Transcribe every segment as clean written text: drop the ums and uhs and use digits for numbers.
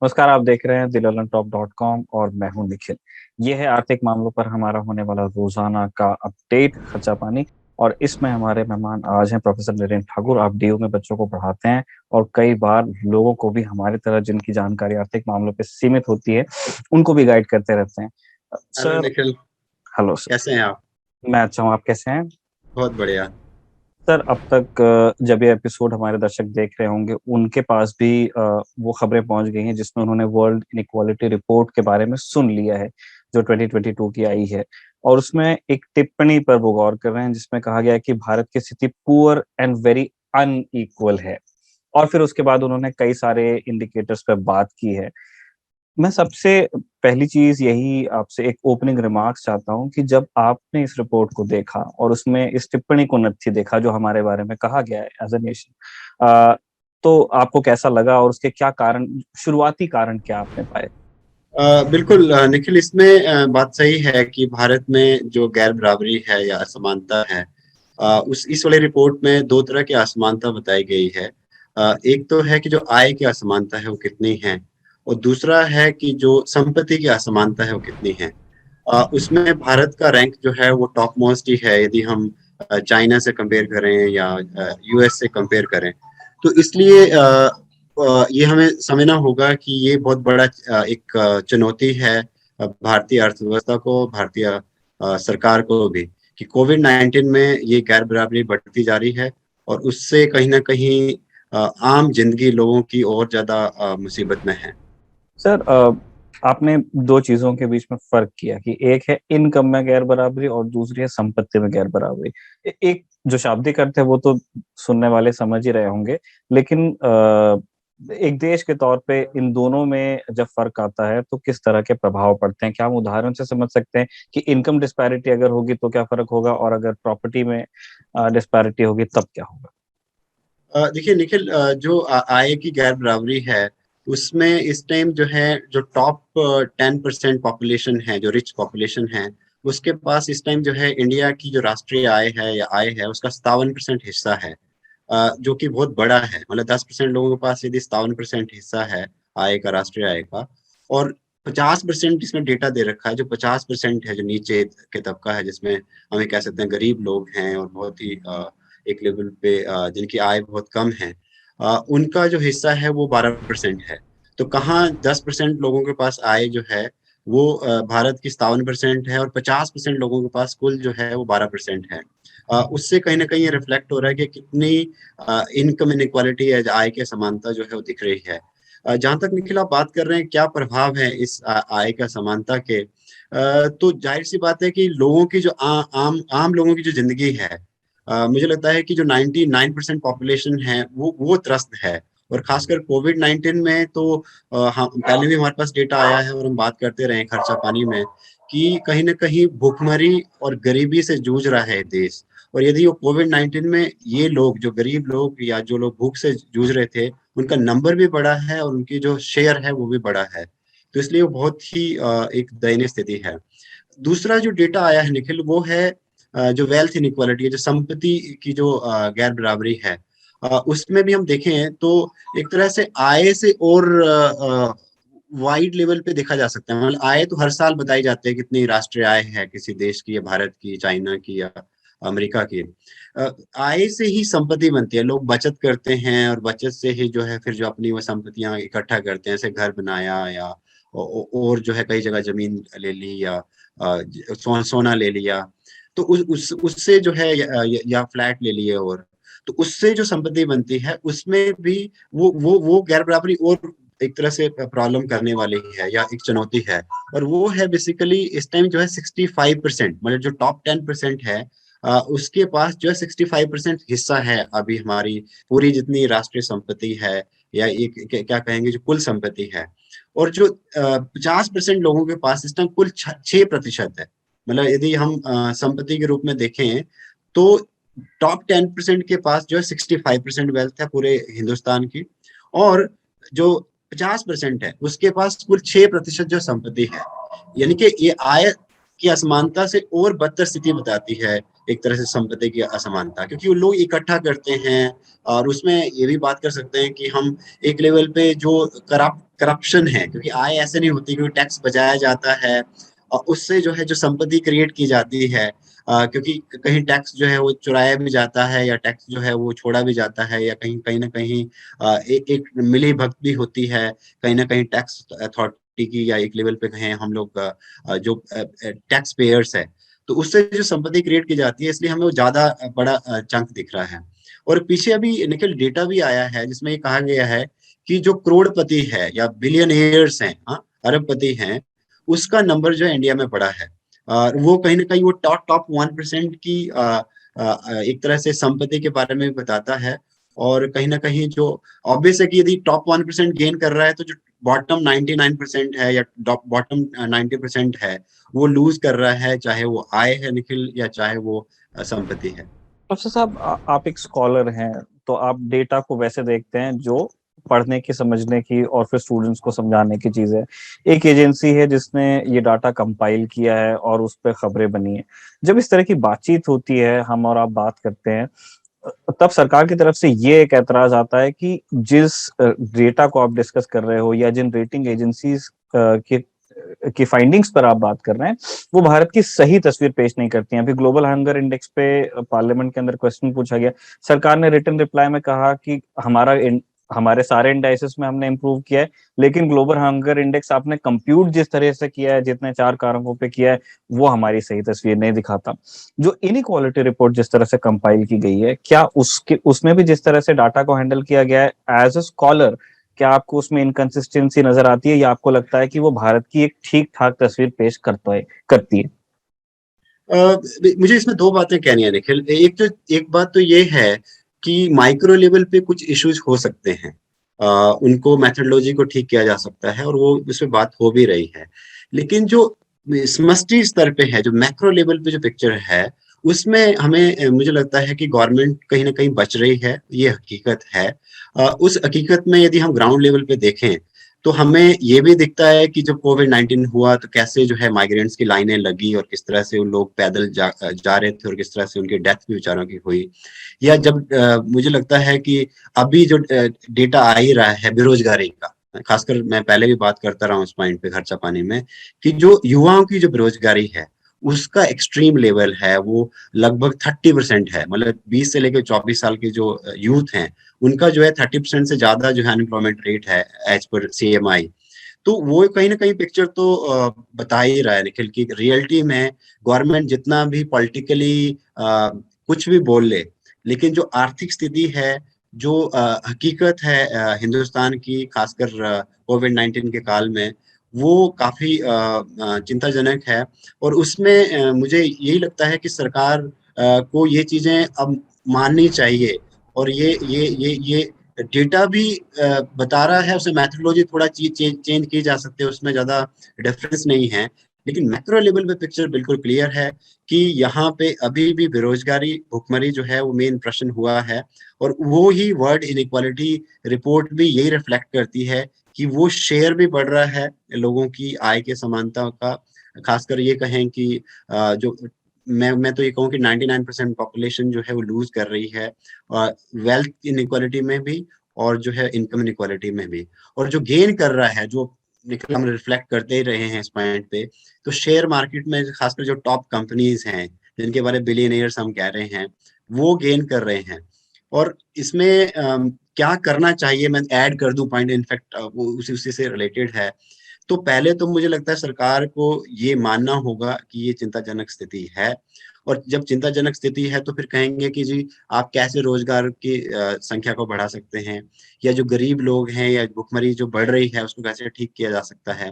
नमस्कार, आप देख रहे हैं दिललनटॉप.com और मैं हूं निखिल। ये है आर्थिक मामलों पर हमारा होने वाला रोजाना का अपडेट खर्चा पानी। और इसमें हमारे मेहमान आज हैं प्रोफेसर नरेंद्र ठाकुर। आप डीयू में बच्चों को पढ़ाते हैं और कई बार लोगों को भी हमारी तरह जिनकी जानकारी आर्थिक मामलों पे सीमित होती है उनको भी गाइड करते रहते हैं। Hello sir. Nikhil. Hello sir. कैसे हैं आप? मैं अच्छा हूँ, आप कैसे हैं? बहुत बढ़िया। सर, अब तक जब ये एपिसोड हमारे दर्शक देख रहे होंगे उनके पास भी वो खबरें पहुंच गई हैं जिसमें उन्होंने वर्ल्ड इनइक्वालिटी रिपोर्ट के बारे में सुन लिया है जो 2022 की आई है। और उसमें एक टिप्पणी पर वो गौर कर रहे हैं जिसमें कहा गया है कि भारत की स्थिति पुअर एंड वेरी अनइक्वल है। और फिर उसके बाद उन्होंने कई सारे इंडिकेटर्स पर बात की है। मैं सबसे पहली चीज यही आपसे एक ओपनिंग रिमार्क्स चाहता हूँ कि जब आपने इस रिपोर्ट को देखा और उसमें इस टिप्पणी को नथी देखा जो हमारे बारे में कहा गया है एज ए नेशन, तो आपको कैसा लगा और उसके क्या कारण, शुरुआती कारण क्या आपने पाए? बिल्कुल निखिल, इसमें बात सही है कि भारत में जो गैर बराबरी है या असमानता है, उस इस वाले रिपोर्ट में दो तरह की असमानता बताई गई है। एक तो है कि जो आय की असमानता है वो कितनी है, और दूसरा है कि जो संपत्ति की असमानता है वो कितनी है। उसमें भारत का रैंक जो है वो टॉप मोस्ट ही है, यदि हम चाइना से कंपेयर करें या यूएस से कंपेयर करें। तो इसलिए ये हमें समझना होगा कि ये बहुत बड़ा एक चुनौती है भारतीय अर्थव्यवस्था को, भारतीय सरकार को भी, कि कोविड-19 में ये गैर बराबरी बढ़ती जा रही है और उससे कहीं न कहीं आम जिंदगी लोगों की और ज्यादा मुसीबत में है। सर, आपने दो चीजों के बीच में फर्क किया कि एक है इनकम में गैर बराबरी और दूसरी है संपत्ति में गैर बराबरी। एक जो शाब्दिक अर्थ है वो तो सुनने वाले समझ ही रहे होंगे, लेकिन एक देश के तौर पे इन दोनों में जब फर्क आता है तो किस तरह के प्रभाव पड़ते हैं? क्या हम उदाहरण से समझ सकते हैं कि इनकम डिस्पैरिटी अगर होगी तो क्या फर्क होगा और अगर प्रॉपर्टी में डिस्पैरिटी होगी तब क्या होगा? देखिए निखिल, जो आय की गैर बराबरी है, उसमें इस टाइम जो है, जो टॉप 10% पॉपुलेशन है, जो रिच पॉपुलेशन है, उसके पास इस टाइम जो है इंडिया की जो राष्ट्रीय आय है या आय है उसका 57% हिस्सा है। जो कि बहुत बड़ा है। मतलब 10% लोगों के पास यदि 57% हिस्सा है आय का, राष्ट्रीय आय का, और 50% इसमें डेटा दे रखा है, जो 50% है, जो नीचे के तबका है, जिसमें हमें कह सकते हैं गरीब लोग हैं और बहुत ही एक लेवल पे जिनकी आय बहुत कम है, उनका जो हिस्सा है वो 12% है। तो कहाँ 10% लोगों के पास आय जो है वो भारत की 57% है, और 50% लोगों के पास कुल जो है वो 12% है। उससे कहीं ना कहीं ये रिफ्लेक्ट हो रहा है कि कितनी इनकम इनइक्वालिटी है, आय की असमानता जो है वो दिख रही है। जहां तक निखिल आप बात कर रहे हैं क्या प्रभाव है इस आय का समानता के, तो जाहिर सी बात है कि लोगों की जो आम आम लोगों की जो जिंदगी है, मुझे लगता है कि जो 99% पॉपुलेशन है वो त्रस्त है। और खासकर कोविड-19 में तो हाँ, पहले भी हमारे पास डेटा आया है और हम बात करते रहे खर्चा पानी में, कि कहीं न कहीं भुखमरी और गरीबी से जूझ रहा है देश। और यदि वो कोविड-19 में ये लोग, जो गरीब लोग या जो लोग भूख से जूझ रहे थे, उनका नंबर भी बढ़ा है और उनकी जो शेयर है वो भी बढ़ा है। तो इसलिए वो बहुत ही एक दयनीय स्थिति है। दूसरा जो डेटा आया है निखिल, वो है जो वेल्थ इनइक्वालिटी है, जो संपत्ति की जो गैर बराबरी है। उसमें भी हम देखें तो एक तरह से आय से और वाइड लेवल पे देखा जा सकता है। मतलब आय तो हर साल बताई जाती है कितनी राष्ट्रीय आय है किसी देश की, या भारत की, चाइना की, या अमेरिका की। आय से ही संपत्ति बनती है। लोग बचत करते हैं और बचत से ही जो है फिर जो अपनी वो संपत्तियां इकट्ठा करते हैं, जैसे घर बनाया, या और जो है कई जगह जमीन ले ली, या सोना ले लिया। तो उससे जो है या फ्लैट ले लिए, और तो उससे जो संपत्ति बनती है उसमें भी वो गैर बराबरी और एक तरह से प्रॉब्लम करने वाली ही है, या एक चुनौती है। और वो है बेसिकली इस टाइम जो है 65%, मतलब जो टॉप 10% है, उसके पास जो है 65% हिस्सा है अभी हमारी पूरी जितनी राष्ट्रीय संपत्ति है, या एक क्या कहेंगे, जो कुल संपत्ति है। और जो 50% लोगों के पास इस टाइम कुल 6% है। मतलब यदि हम संपत्ति के रूप में देखें तो टॉप 10% के पास जो है 65% वेल्थ है पूरे हिंदुस्तान की, और जो 50% है उसके पास कुल 6% जो संपत्ति है। यानी कि ये आय की असमानता से और बदतर स्थिति बताती है एक तरह से संपत्ति की असमानता, क्योंकि वो लोग इकट्ठा करते हैं। और उसमें ये भी बात कर सकते हैं कि हम एक लेवल पे जो करप्शन है, क्योंकि आय ऐसे नहीं होती, क्योंकि टैक्स बचाया जाता है और उससे जो है जो संपत्ति क्रिएट की जाती है, क्योंकि कहीं टैक्स जो है वो चुराया भी जाता है, या टैक्स जो है वो छोड़ा भी जाता है, या कहीं कहीं ना कहीं एक मिली भगत भी होती है कहीं ना कहीं टैक्स अथॉरिटी की, या एक लेवल पे कहें हम लोग जो टैक्स पेयर्स है, तो उससे जो संपत्ति क्रिएट की जाती है, इसलिए हमें वो ज्यादा बड़ा चंक दिख रहा है। और पीछे अभी निखिल डेटा भी आया है जिसमें ये कहा गया है कि जो करोड़पति है या बिलियनियर्स हैं, हाँ, अरबपति हैं, उसका नंबर जो है इंडिया में बड़ा है। वो कहीं ना कहीं वो टॉप टॉप 1% की एक तरह से संपत्ति के बारे में बताता है। और कहीं ना कहीं जो ऑब्वियस है कि यदि टॉप 1% गेन कर रहा है, तो जो बॉटम 99% है या बॉटम 90% है, वो लूज कर रहा है, चाहे वो आय है निखिल, या चाहे वो संपत्ति है। अफसर साहब, आप एक स्कॉलर हैं, तो आप डेटा को वैसे देखते हैं जो पढ़ने की, समझने की और फिर स्टूडेंट्स को समझाने की चीज है। एक एजेंसी है जिसने ये डाटा कंपाइल किया है और उस पर खबरें बनी है। जब इस तरह की बातचीत होती है, हम और आप बात करते हैं, तब सरकार की तरफ से ये एक ऐतराज आता है कि जिस डेटा को आप डिस्कस कर रहे हो या जिन रेटिंग एजेंसीज की फाइंडिंग्स पर आप बात कर रहे हैं, वो भारत की सही तस्वीर पेश नहीं करती हैं। अभी ग्लोबल हंगर इंडेक्स पे पार्लियामेंट के अंदर क्वेश्चन पूछा गया, सरकार ने रिटन रिप्लाई में कहा कि हमारे सारे इंडाइसेस में हमने इम्प्रूव किया है, लेकिन ग्लोबल हंगर इंडेक्स आपने कंप्यूट जिस तरह से किया है, जितने 4 कारकों पे किया है, वो हमारी सही तस्वीर नहीं दिखाता। जो इनइक्वालिटी रिपोर्ट जिस तरह से कंपाइल की गई है, क्या उसमें भी जिस तरह से डाटा को हैंडल किया गया है, एज अ स्कॉलर क्या आपको उसमें इनकंसिस्टेंसी नजर आती है, या आपको लगता है कि वो भारत की एक ठीक ठाक तस्वीर पेश करती है? मुझे इसमें दो बातें कहनी है निखिल। एक बात तो ये है कि माइक्रो लेवल पे कुछ इश्यूज हो सकते हैं, उनको मेथडोलॉजी को ठीक किया जा सकता है, और वो उस पे बात हो भी रही है। लेकिन जो समष्टि स्तर पे है, जो मैक्रो लेवल पे जो पिक्चर है, उसमें हमें मुझे लगता है कि गवर्नमेंट कहीं ना कहीं बच रही है, ये हकीकत है। उस हकीकत में यदि हम ग्राउंड लेवल पे देखें, तो हमें ये भी दिखता है कि जब कोविड-19 हुआ तो कैसे जो है माइग्रेंट्स की लाइनें लगी, और किस तरह से उन लोग पैदल जा रहे थे, और किस तरह से उनकी डेथ भी बेचारों की हुई। या जब मुझे लगता है कि अभी जो डेटा आ ही रहा है बेरोजगारी का, खासकर मैं पहले भी बात करता रहा हूँ इस पॉइंट पे खर्चा पानी में, कि जो युवाओं की जो बेरोजगारी है, उसका एक्सट्रीम लेवल है, वो लगभग 30% है। मतलब 20 से लेकर 24 साल के जो यूथ हैं, उनका जो है 30% से ज्यादा जो है अनएम्प्लॉयमेंट रेट है, एज पर CMI। तो वो कहीं ना कहीं पिक्चर तो बता ही रहा है निखिल की रियलिटी में गवर्नमेंट जितना भी पॉलिटिकली कुछ भी बोल ले, लेकिन जो आर्थिक स्थिति है, जो हकीकत है हिंदुस्तान की, खासकर कोविड-19 के काल में, वो काफी चिंताजनक है। और उसमें मुझे यही लगता है कि सरकार को ये चीजें अब माननी चाहिए। और ये डेटा भी बता रहा है, उसे मैथडोलॉजी थोड़ा चेंज की जा सकती है, उसमें ज्यादा डिफरेंस नहीं है। लेकिन मैक्रो लेवल पे पिक्चर बिल्कुल क्लियर है कि यहाँ पे अभी भी बेरोजगारी, भुखमरी जो है वो मेन प्रश्न हुआ है। और वो ही वर्ल्ड इनइक्वालिटी रिपोर्ट भी यही रिफ्लेक्ट करती है कि वो शेयर भी बढ़ रहा है लोगों की आय के समानता का। खासकर ये कहें कि जो मैं तो ये कहूँ कि 99% पॉपुलेशन जो है वो लूज कर रही है, वेल्थ इनइक्वालिटी में भी, और जो है इनकम इनइक्वालिटी में भी। और जो गेन कर रहा है, जो निकल हम रिफ्लेक्ट करते ही रहे हैं इस पॉइंट पे, तो शेयर मार्केट में खासकर जो टॉप कंपनीज हैं, जिनके बारे बिलियनियर्स हम कह रहे हैं, वो गेन कर रहे हैं। और इसमें क्या करना चाहिए, मैं ऐड कर दूं पॉइंट, इनफैक्ट वो उसी उसी से रिलेटेड है। तो पहले तो मुझे लगता है सरकार को ये मानना होगा कि ये चिंताजनक स्थिति है। और जब चिंताजनक स्थिति है, तो फिर कहेंगे कि जी आप कैसे रोजगार की संख्या को बढ़ा सकते हैं, या जो गरीब लोग हैं या भुखमरी जो बढ़ रही है उसको कैसे ठीक किया जा सकता है।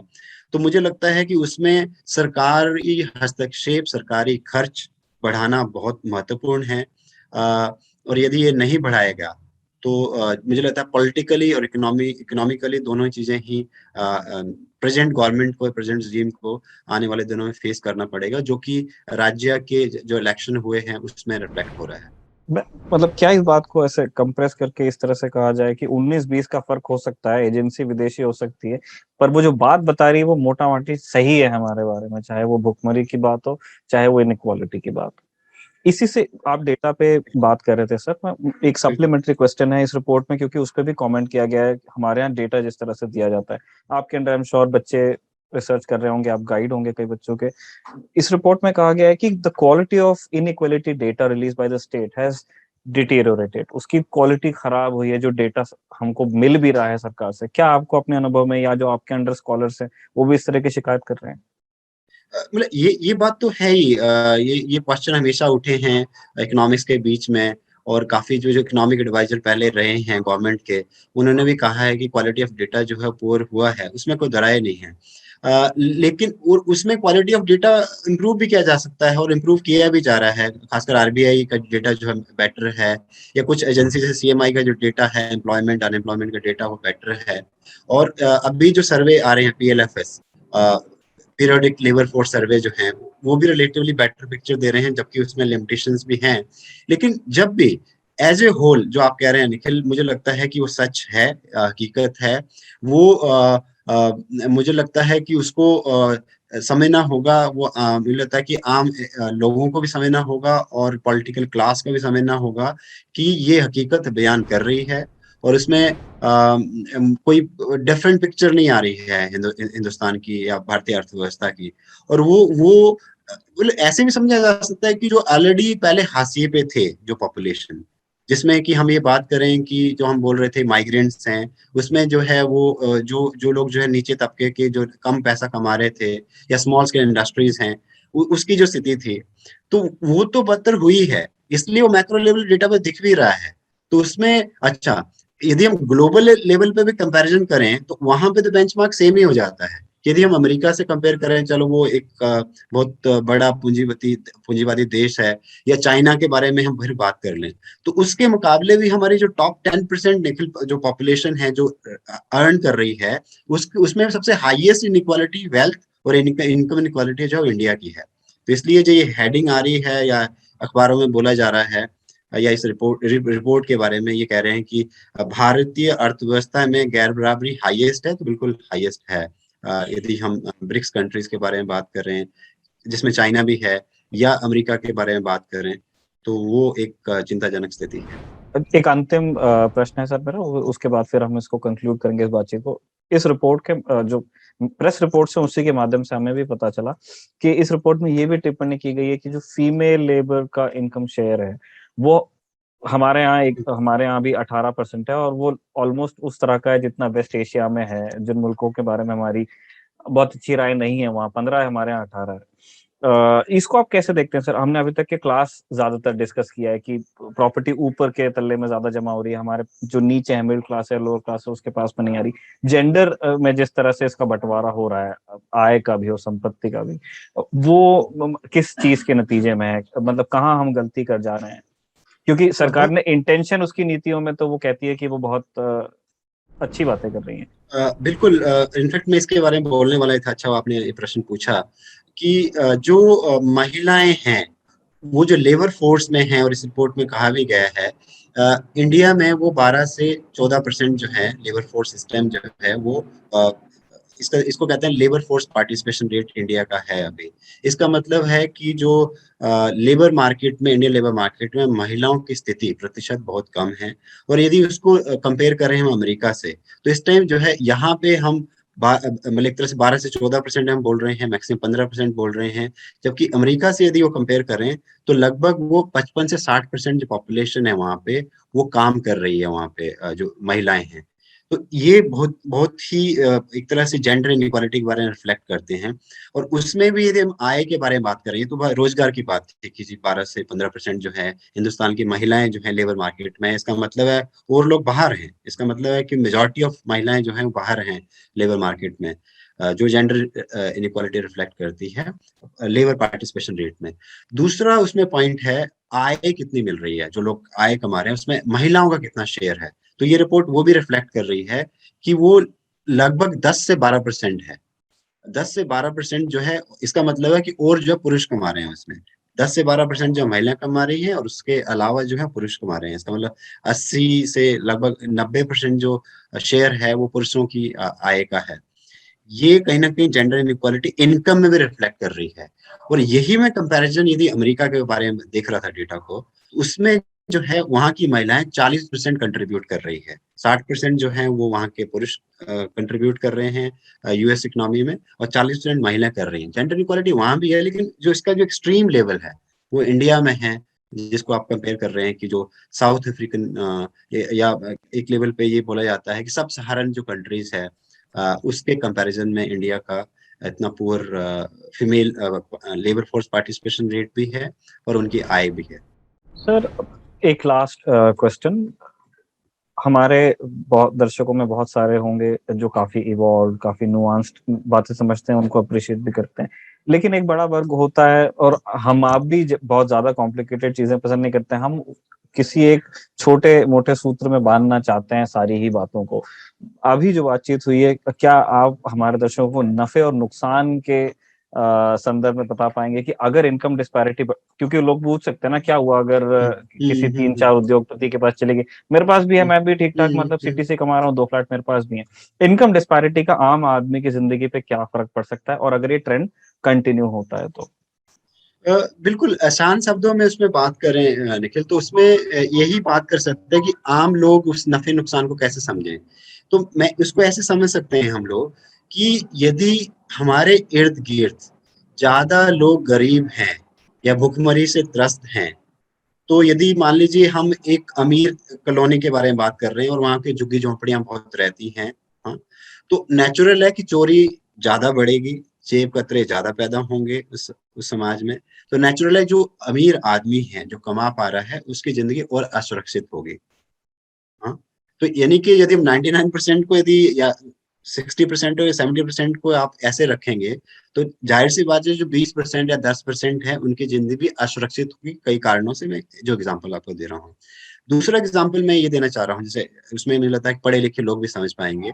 तो मुझे लगता है कि उसमें सरकारी हस्तक्षेप, सरकारी खर्च बढ़ाना बहुत महत्वपूर्ण है। और यदि ये नहीं बढ़ाएगा, तो मुझे लगता है पॉलिटिकली और इकोनॉमिकली दोनों ही चीजें ही प्रेजेंट गवर्नमेंट को, प्रेजेंट regime को आने वाले दिनों में फेस करना पड़ेगा, जो कि राज्य के जो इलेक्शन हुए हैं उसमें रिफ्लेक्ट हो रहा है। मतलब क्या इस बात को ऐसे कंप्रेस करके इस तरह से कहा जाए कि 19-20 का फर्क हो सकता है, एजेंसी विदेशी हो सकती है, पर वो जो बात बता रही है वो मोटा मोटी सही है हमारे बारे में, चाहे वो भुखमरी की बात हो, चाहे वो इनइक्वालिटी की बात हो? इसी से आप डेटा पे बात कर रहे थे सर, मैं एक सप्लीमेंट्री क्वेश्चन है इस रिपोर्ट में, क्योंकि उस पर भी कमेंट किया गया है हमारे यहाँ डेटा जिस तरह से दिया जाता है, आपके अंडर आई एम श्योर बच्चे रिसर्च कर रहे होंगे, आप गाइड होंगे कई बच्चों के। इस रिपोर्ट में कहा गया है कि the quality of inequality data release by the state has deteriorated, उसकी क्वालिटी खराब हुई है जो डेटा हमको मिल भी रहा है सरकार से। क्या आपको अपने अनुभव में, या जो आपके अंडर स्कॉलर्स हैं वो भी इस तरह की शिकायत कर रहे हैं? मतलब ये बात तो है ही। ये क्वेश्चन हमेशा उठे हैं इकोनॉमिक्स के बीच में, और काफी जो इकोनॉमिक एडवाइजर पहले रहे हैं गवर्नमेंट के, उन्होंने भी कहा है कि क्वालिटी ऑफ डेटा जो है पुअर हुआ है, उसमें कोई दराय नहीं है। लेकिन उसमें क्वालिटी ऑफ डेटा इम्प्रूव भी किया जा सकता है, और इम्प्रूव किया भी जा रहा है। खासकर आरबीआई का डेटा जो है बेटर है, या कुछ एजेंसी जैसे सीएमआई का जो डेटा है एम्प्लॉयमेंट अनएम्प्लॉयमेंट का डेटा वो बेटर है। और अभी जो सर्वे आ रहे हैं PLFS, periodic labour force survey जो है, वो भी रिलेटिवली बेटर पिक्चर दे रहे हैं, जबकि उसमें लिमिटेशंस भी हैं। लेकिन जब भी एज ए होल जो आप कह रहे हैं निखिल, मुझे लगता है कि वो सच है, हकीकत है। वो मुझे लगता है कि उसको समझना होगा। वो मुझे लगता है कि आम लोगों को भी समझना होगा, और पॉलिटिकल क्लास को भी समझना होगा कि ये हकीकत बयान कर रही है, और इसमें कोई डिफरेंट पिक्चर नहीं आ रही है हिंदुस्तान की या भारतीय अर्थव्यवस्था की। और वो ऐसे भी समझा जा सकता है कि जो ऑलरेडी पहले हाशिए पे थे जो पॉपुलेशन, जिसमें कि हम ये बात करें कि जो हम बोल रहे थे माइग्रेंट्स हैं, उसमें जो है वो जो लोग जो है नीचे तबके के जो कम पैसा कमा रहे थे, या स्मॉल स्केल इंडस्ट्रीज हैं, उसकी जो स्थिति थी, तो वो तो बदतर हुई है। इसलिए वो मैक्रो लेवल डेटा पे दिख भी रहा है। तो उसमें अच्छा, यदि हम ग्लोबल लेवल पे भी कंपैरिजन करें तो वहां पे तो बेंचमार्क सेम ही हो जाता है। यदि हम अमेरिका से कंपेयर करें, चलो वो एक बहुत बड़ा पूंजीवादी देश है, या चाइना के बारे में हम फिर बात कर लें, तो उसके मुकाबले भी हमारी जो टॉप 10% निखिल जो पॉपुलेशन है जो अर्न कर रही है, उसमें सबसे हाईएस्ट इनइक्वालिटी वेल्थ और इनकम इनइक्वालिटी जो इंडिया की है। तो इसलिए जो ये हेडिंग आ रही है, या अखबारों में बोला जा रहा है, या इस रिपोर्ट के बारे में ये कह रहे हैं कि भारतीय अर्थव्यवस्था में गैर बराबरी हाईएस्ट है, तो बिल्कुल हाईएस्ट है। यदि हम ब्रिक्स कंट्रीज के बारे में बात कर रहे हैं, जिसमें चाइना भी है, या अमेरिका के बारे में बात करें, तो वो एक चिंताजनक स्थिति है। एक अंतिम प्रश्न है सर मेरा, उसके बाद फिर हम इसको कंक्लूड करेंगे इस बातचीत को। इस रिपोर्ट के जो प्रेस रिपोर्ट से, उसी के माध्यम से हमें भी पता चला कि इस रिपोर्ट में ये भी टिप्पणी की गई है कि जो फीमेल लेबर का इनकम शेयर है वो हमारे यहाँ भी 18% है, और वो ऑलमोस्ट उस तरह का है जितना वेस्ट एशिया में है। जिन मुल्कों के बारे में हमारी बहुत अच्छी राय नहीं है, वहाँ 15 है, हमारे यहाँ 18 है। इसको आप कैसे देखते हैं सर? हमने अभी तक के क्लास ज्यादातर डिस्कस किया है कि प्रॉपर्टी ऊपर के तल्ले में ज्यादा जमा हो रही है, हमारे जो नीचे है, मिडिल क्लास है, लोअर क्लास है, उसके पास में नहीं आ रही। जेंडर में जिस तरह से इसका बंटवारा हो रहा है, आय का भी और संपत्ति का भी, वो किस चीज के नतीजे में है? मतलब कहाँ हम गलती कर जा रहे हैं? क्योंकि सरकार ने इंटेंशन उसकी नीतियों में तो वो कहती है कि वो बहुत अच्छी बातें कर रही है। बिल्कुल। इनफैक्ट मैं इसके बारे में बोलने वाला था। अच्छा, आपने ये प्रश्न पूछा कि जो महिलाएं हैं, वो जो लेबर फोर्स में हैं, और इस रिपोर्ट में कहा भी गया है, इंडिया में वो 12 से 14% जो है लेबर फोर्स सिस्टम जो है वो इसको कहते हैं labour force participation rate India का है अभी। इसका मतलब है कि जो लेबर मार्केट में, इंडियन लेबर मार्केट में महिलाओं की स्थिति प्रतिशत बहुत कम है। और यदि उसको कंपेयर करें हम अमेरिका से, तो इस टाइम जो है यहाँ पे हम मतलब एक तरह से 12 से 14% हम बोल रहे हैं, मैक्सिमम 15% बोल रहे हैं। जबकि अमेरिका से यदि वो कंपेयर करें, तो लगभग वो 55 से 60% जो पॉपुलेशन है वहाँ पे, वो काम कर रही है वहाँ पे, जो महिलाएं हैं। तो ये बहुत बहुत ही एक तरह से जेंडर इनइक्वालिटी के बारे में रिफ्लेक्ट करते हैं। और उसमें भी यदि हम आय के बारे में बात करें, तो रोजगार की बात है कि 12 से 15% जो है हिंदुस्तान की महिलाएं जो है लेबर मार्केट में, इसका मतलब है और लोग बाहर हैं। इसका मतलब है कि मेजॉरिटी ऑफ महिलाएं जो हैं वो बाहर हैं लेबर मार्केट में, जो जेंडर इनइक्वालिटी रिफ्लेक्ट करती है लेबर पार्टिसिपेशन रेट में। दूसरा उसमें पॉइंट है, आय कितनी मिल रही है, जो लोग आय कमा रहे हैं उसमें महिलाओं का कितना शेयर है। तो ये रिपोर्ट वो भी रिफ्लेक्ट कर रही है कि वो लगभग 10 से 12% है। 10 से 12% जो है, इसका मतलब है कि और जो पुरुष कमा रहे हैं उसमें 10 से 12% जो महिला कमा रही है, और उसके अलावा जो है पुरुष कमा रहे हैं। इसका मतलब 80 से लगभग 90% जो शेयर है वो पुरुषों की आय का है। ये कहीं ना कहीं जेंडर इनइक्वालिटी इनकम में भी रिफ्लेक्ट कर रही है। और यही मैं कंपैरिजन यदि अमेरिका के बारे में देख रहा था डेटा को, उसमें जो है वहां की महिलाएं 40% कंट्रीब्यूट कर रही है, 60% जो है वो वहां के पुरुष कंट्रीब्यूट कर रहे हैं यूएस इकोनॉमी में, और 40% महिला कर रही हैं। जेंडर इक्वालिटी वहां भी है, लेकिन जो इसका जो एक्सट्रीम लेवल है वो इंडिया में है, जिसको आप कंपेयर कर रहे हैं कि जो साउथ अफ्रीकन या एक लेवल पे ये बोला जाता है कि सब सहारन जो कंट्रीज है उसके कंपैरिजन में इंडिया का इतना poor female labour force participation rate भी है और उनकी आय भी है। सर एक लास्ट क्वेश्चन, हमारे बहुत दर्शकों में बहुत सारे होंगे जो काफी इवॉल्व, काफी नुआंस्ड बातें समझते हैं, उनको अप्रिशिएट भी करते हैं, लेकिन एक बड़ा वर्ग होता है, और हम आप भी बहुत ज्यादा कॉम्प्लिकेटेड चीजें पसंद नहीं करते हैं, हम किसी एक छोटे मोटे सूत्र में बांधना चाहते हैं सारी ही बातों को। अभी जो बातचीत हुई है, क्या आप हमारे दर्शकों को नफे और नुकसान के संदर्भ में बता पाएंगे कि अगर इनकम डिस्पैरिटी, क्योंकि लोग पूछ सकते हैं ना क्या हुआ अगर किसी 3-4 उद्योगपति के पास चले गए, मेरे पास भी है, मैं भी ठीक ठाक मतलब सिटी से कमा रहा हूँ, 2 फ्लैट मेरे पास भी है, इनकम डिस्पैरिटी का आम आदमी की जिंदगी पे क्या फर्क पड़ सकता है, और अगर ये ट्रेंड कंटिन्यू होता है तो? बिल्कुल आसान शब्दों में उसमें बात करें निखिल, तो उसमें यही बात कर सकते हैं कि आम लोग उस नफे नुकसान को कैसे समझें। तो मैं उसको ऐसे समझ सकते हैं हम लोग कि यदि हमारे इर्द गिर्द ज्यादा लोग गरीब हैं या भुखमरी से त्रस्त हैं, तो यदि मान लीजिए हम एक अमीर कॉलोनी के बारे में बात कर रहे हैं और वहां की झुग्गी झोंपड़ियां बहुत रहती हैं, हाँ, तो नेचुरल है कि चोरी ज्यादा बढ़ेगी, जेब कतरे ज्यादा पैदा होंगे उस समाज में। तो नेचुरल है जो अमीर आदमी है जो कमा पा रहा है उसकी जिंदगी और असुरक्षित होगी। हाँ, तो यानी कि यदि हम 99% को यदि या 60% या 70% को आप ऐसे रखेंगे, तो जाहिर सी बात है जो 20% या 10% है उनकी जिंदगी भी असुरक्षित होगी कई कारणों से। मैं जो एग्जांपल आपको दे रहा हूँ, दूसरा एग्जांपल मैं ये देना चाह रहा हूँ, जैसे उसमें नहीं लगता है कि पढ़े लिखे लोग भी समझ पाएंगे।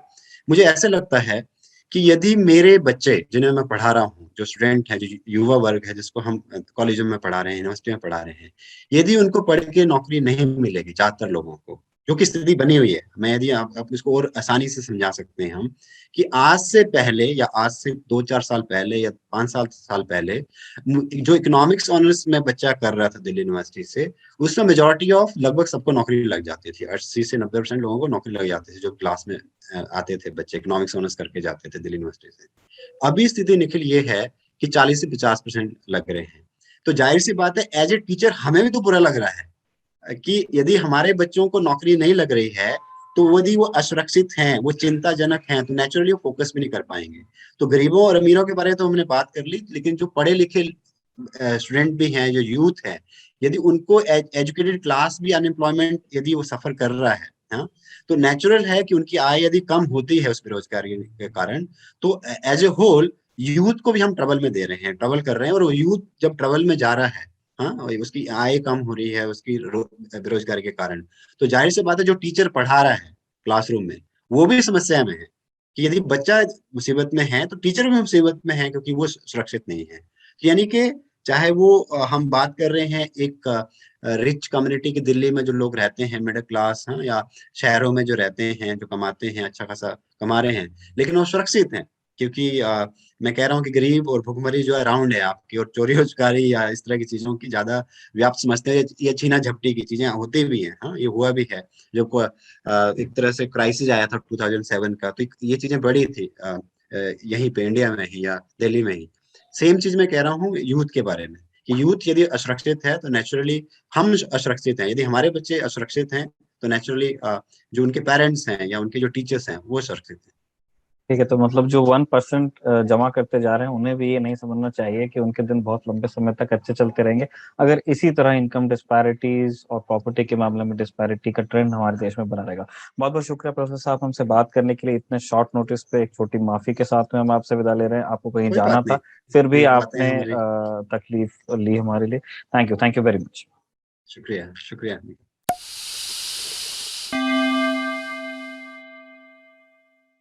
मुझे ऐसा लगता है कि यदि मेरे बच्चे जिन्हें मैं पढ़ा रहा हूँ, जो स्टूडेंट है, जो युवा वर्ग है, जिसको हम कॉलेजों में पढ़ा रहे हैं, यूनिवर्सिटी में पढ़ा रहे हैं, यदि उनको पढ़ के नौकरी नहीं मिलेगी, ज्यादातर लोगों को जो कि स्थिति बनी हुई है, मैं यदि आप इसको और आसानी से समझा सकते हैं हम, कि आज से पहले या आज से 2-4 साल पहले या 5 साल पहले जो इकोनॉमिक्स ऑनर्स में बच्चा कर रहा था दिल्ली यूनिवर्सिटी से, उसमें मेजोरिटी ऑफ लगभग सबको नौकरी लग जाती थी, 80 से 90% लोगों को नौकरी लग जाती थी जो क्लास में आते थे बच्चे, इकोनॉमिक्स ऑनर्स करके जाते थे दिल्ली यूनिवर्सिटी से। अभी स्थिति निखिल ये है कि 40 से 50% लग रहे हैं। तो जाहिर सी बात है एज ए टीचर हमें भी तो बुरा लग रहा है कि यदि हमारे बच्चों को नौकरी नहीं लग रही है, तो यदि वो असुरक्षित हैं, वो चिंताजनक हैं, तो नेचुरली वो फोकस भी नहीं कर पाएंगे। तो गरीबों और अमीरों के बारे में तो हमने बात कर ली, लेकिन जो पढ़े लिखे स्टूडेंट भी हैं, जो यूथ है, यदि उनको एजुकेटेड क्लास भी अनएम्प्लॉयमेंट यदि वो सफर कर रहा है, हाँ, तो नेचुरल है कि उनकी आय यदि कम होती है उस बेरोजगारी के कारण, तो एज ए होल यूथ को भी हम ट्रबल में दे रहे हैं, ट्रबल कर रहे हैं। और वो यूथ जब ट्रबल में जा रहा है, हाँ, उसकी आय कम हो रही है उसकी बेरोजगारी के कारण, तो जाहिर सी बात है जो टीचर पढ़ा रहा है क्लासरूम में वो भी समस्या में है कि यदि बच्चा मुसीबत में है तो टीचर भी मुसीबत में है, क्योंकि वो सुरक्षित नहीं है। यानी कि चाहे वो हम बात कर रहे हैं एक रिच कम्युनिटी की, दिल्ली में जो लोग रहते हैं मिडिल क्लास, हाँ, या शहरों में जो रहते हैं, जो कमाते हैं, अच्छा खासा कमा रहे हैं, लेकिन वो सुरक्षित हैं, क्योंकि मैं कह रहा हूँ कि गरीब और भुखमरी जो अराउंड है आपकी, और चोरी उचकारी या इस तरह की चीजों की ज्यादा व्याप्त समझते हैं, ये छीना झपटी की चीजें होती भी हैं, हाँ, ये हुआ भी है। जो एक तरह से क्राइसिस आया था 2007 का, तो ये चीजें बड़ी थी यहीं पे इंडिया में ही या दिल्ली में ही। सेम चीज मैं कह रहा हूँ यूथ के बारे में, कि यूथ यदि असुरक्षित है तो नेचुरली हम असुरक्षित हैं, यदि हमारे बच्चे असुरक्षित हैं तो नेचुरली जो उनके पेरेंट्स हैं या उनके जो टीचर्स हैं वो सुरक्षित हैं। ठीक है, तो मतलब जो 1% जमा करते जा रहे हैं उन्हें भी ये नहीं समझना चाहिए कि उनके दिन बहुत लंबे समय तक अच्छे चलते रहेंगे अगर इसी तरह इनकम डिस्पैरिटीज और प्रॉपर्टी के मामले में डिस्पैरिटी का ट्रेंड हमारे देश में बना रहेगा। बहुत बहुत शुक्रिया प्रोफेसर साहब हमसे बात करने के लिए, इतने शॉर्ट नोटिस पे एक छोटी माफी के साथ में हम आपसे विदा ले रहे हैं, आपको कहीं कोई जाना बात था, नहीं, फिर भी ये बातें आपने हमारी। तकलीफ ली हमारे लिए। Thank you very much. शुक्रिया शुक्रिया।